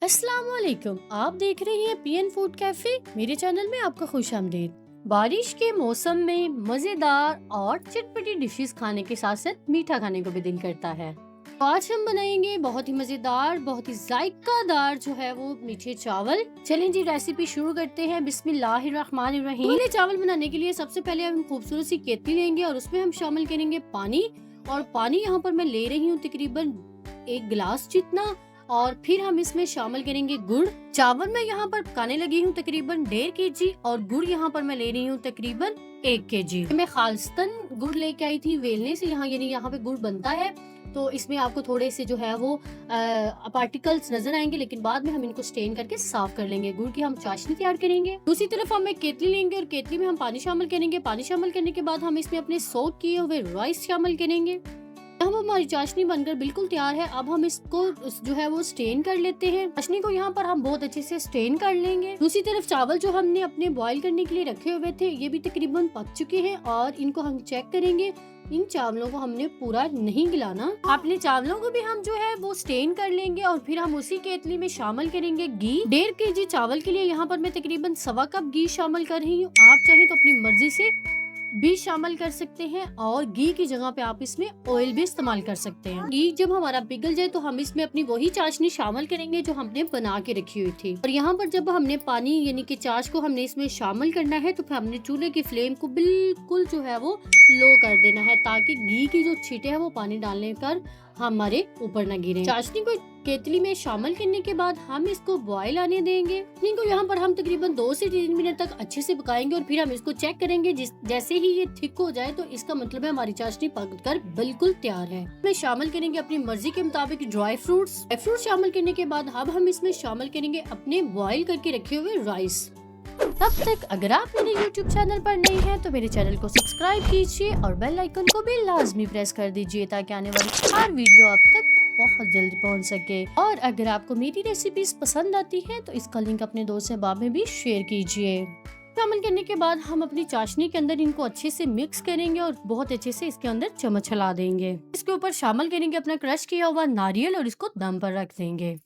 अस्सलाम वालेकुम। आप देख रहे हैं पीएन फूड कैफे। मेरे चैनल में आपका खुश आमदीद। बारिश के मौसम में मजेदार और चटपटी डिशेस खाने के साथ साथ मीठा खाने को भी दिल करता है। तो आज हम बनाएंगे बहुत ही मजेदार, बहुत ही जायकादार जो है वो मीठे चावल। चलें जी, रेसिपी शुरू करते हैं। बिस्मिल्लाहिर्रहमानिर्रहीम। मीठे चावल बनाने के लिए सबसे पहले हम खूबसूरत सी केतली लेंगे और उसमें हम शामिल करेंगे पानी। और पानी यहाँ पर मैं ले रही हूँ तकरीबन 1 गिलास जितना। और फिर हम इसमें शामिल करेंगे गुड़। चावल मैं यहाँ पर पकाने लगी हूँ तकरीबन 1.5 kg और गुड़ यहाँ पर मैं ले रही हूँ तकरीबन 1 kg। मैं खालिस्तान गुड़ लेके आई थी वेलने से, यहाँ पे गुड़ बनता है। तो इसमें आपको थोड़े से जो है वो पार्टिकल्स नजर आएंगे, लेकिन बाद में हम इनको स्टेन करके साफ कर लेंगे। गुड़ की हम चाशनी तैयार करेंगे। दूसरी तरफ हम एक केतली लेंगे और केतली में हम पानी शामिल करेंगे। पानी शामिल करने के बाद हम इसमें अपने सोक किए हुए राइस शामिल करेंगे। अब हमारी चाशनी बनकर बिल्कुल तैयार है। अब हम इसको जो है वो स्टेन कर लेते हैं। चाशनी को यहाँ पर हम बहुत अच्छे से स्टेन कर लेंगे। दूसरी तरफ चावल जो हमने अपने बॉईल करने के लिए रखे हुए थे, ये भी तकरीबन पक चुके हैं और इनको हम चेक करेंगे। इन चावलों को हमने पूरा नहीं गिलाना। अपने चावलों को भी हम जो है वो स्टेन कर लेंगे और फिर हम उसी केतली में शामिल करेंगे घी। 1.5 kg चावल के लिए यहाँ पर मैं तकरीबन 1.25 कप घी शामिल कर रही हूँ। आप चाहे तो अपनी मर्जी से भी शामिल कर सकते हैं और घी की जगह पे आप इसमें ऑयल भी इस्तेमाल कर सकते हैं। घी जब हमारा पिघल जाए तो हम इसमें अपनी वही चाशनी शामिल करेंगे जो हमने बना के रखी हुई थी। और यहाँ पर जब हमने पानी यानी कि चाश को हमने इसमें शामिल करना है तो फिर हमने चूल्हे की फ्लेम को बिल्कुल जो है वो लो कर देना है, ताकि घी की जो छींटे है वो पानी डालने कर हमारे ऊपर न गिरे। चाशनी को केतली में शामिल करने के बाद हम इसको बॉयल आने देंगे। इनको यहाँ पर हम तकरीबन 2 से 3 मिनट तक अच्छे से पकाएंगे और फिर हम इसको चेक करेंगे। जैसे ही ये थिक हो जाए तो इसका मतलब है हमारी चाशनी पक कर बिल्कुल तैयार है। इसमें शामिल करेंगे अपनी मर्जी के मुताबिक ड्राई फ्रूट्स। शामिल करने के बाद अब हम इसमें शामिल करेंगे अपने बॉयल करके रखे हुए राइस। तब तक अगर आप मेरे YouTube चैनल पर नए हैं तो मेरे चैनल को सब्सक्राइब कीजिए और बेल आइकन को भी लाजमी प्रेस कर दीजिए, ताकि आने वाली हर वीडियो आप तक बहुत जल्दी पहुंच सके। और अगर आपको मेरी रेसिपीज पसंद आती हैं तो इसका लिंक अपने दोस्त अहबाब में भी शेयर कीजिए। शामिल करने के बाद हम अपनी चाशनी के अंदर इनको अच्छे से मिक्स करेंगे और बहुत अच्छे से इसके अंदर चम्मच हिला देंगे। इसके ऊपर शामिल करेंगे अपना क्रश किया हुआ नारियल और इसको दम पर रख देंगे।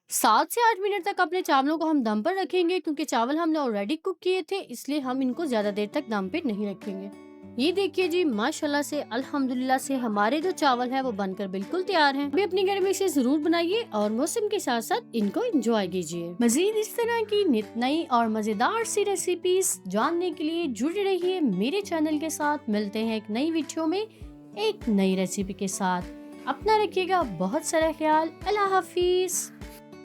7 से 8 मिनट तक अपने चावलों को हम दम पर रखेंगे, क्योंकि चावल हमने ऑलरेडी कुक किए थे, इसलिए हम इनको ज्यादा देर तक दम पे नहीं रखेंगे। ये देखिए जी, माशाल्लाह से अल्हम्दुलिल्लाह से हमारे जो चावल है वो बनकर बिल्कुल तैयार हैं। अभी अपने घर में इसे जरूर बनाइए और मौसम के साथ साथ इनको एंजॉय कीजिए। मजीद इस तरह की नित नई और मजेदार सी रेसिपीज जानने के लिए जुड़े रहिए मेरे चैनल के साथ। मिलते हैं एक नई वीडियो में एक नई रेसिपी के साथ। अपना रखिएगा बहुत सारा ख्याल। अल्लाह हाफिज।